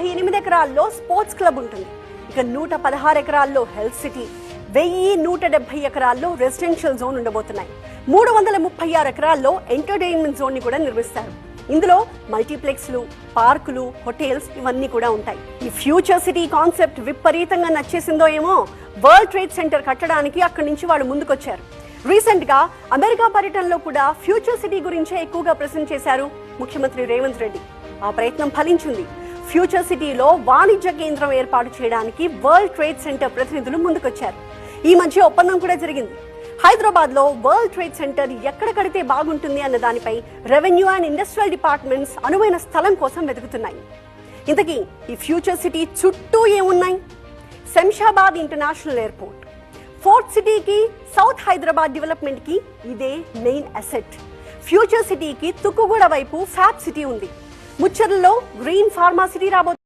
8 ఎకరాల్లో sports club ఉంటుంది. ఇక 116 ఎకరాల్లో హెల్త్ సిటీ, 1170 ఎకరాల్లో రెసిడెన్షియల్ జోన్ ఉండబోతున్నాయి. 336 ఎకరాల్లో ఎంటర్టైన్మెంట్ జోన్ ని కూడా నిర్మిస్తారు. ఇందులో మల్టీప్లెక్స్లు, పార్కులు, హోటల్స్ ఇవన్నీ కూడా ఉంటాయి. ఈ ఫ్యూచర్ సిటీ కాన్సెప్ట్ విపరీతంగా నచ్చేసిందో ఏమో వరల్డ్ ట్రేడ్ సెంటర్ కట్టడానికి అక్కడి నుంచి వాళ్ళు ముందుకొచ్చారు. రీసెంట్ గా అమెరికా పర్యటనలో కూడా ఫ్యూచర్ సిటీ గురించే ఎక్కువగా ప్రెజెంట్ చేశారు ముఖ్యమంత్రి రేవంత్ రెడ్డి. ఆ ప్రయత్నం ఫలించింది. ఫ్యూచర్ సిటీలో వాణిజ్య కేంద్రం ఏర్పాటు చేయడానికి వరల్డ్ ట్రేడ్ సెంటర్ ప్రతినిధులు ముందుకొచ్చారు. ఈ మధ్య ఒప్పందం కూడా జరిగింది. హైదరాబాద్ లో వరల్డ్ ట్రేడ్ సెంటర్ ఎక్కడ కడితే బాగుంటుంది అన్న దానిపై రెవెన్యూ అండ్ ఇండస్ట్రియల్ డిపార్ట్మెంట్స్ అనువైన స్థలం కోసం వెతుకుతున్నాయి. ఇంతకీ ఈ ఫ్యూచర్ సిటీ చుట్టూ ఏమున్నాయి? శంషాబాద్ ఇంటర్నేషనల్ ఎయిర్పోర్ట్, ఫోర్త్ సిటీకి సౌత్ హైదరాబాద్ డెవలప్మెంట్ కి ఇదే మెయిన్ అసెట్. ఫ్యూచర్ సిటీకి తుక్కుగూడ వైపు ఫ్యాబ్ సిటీ ఉంది. ముచ్చర్లలో గ్రీన్ ఫార్మా సిటీ రాబోతుంది.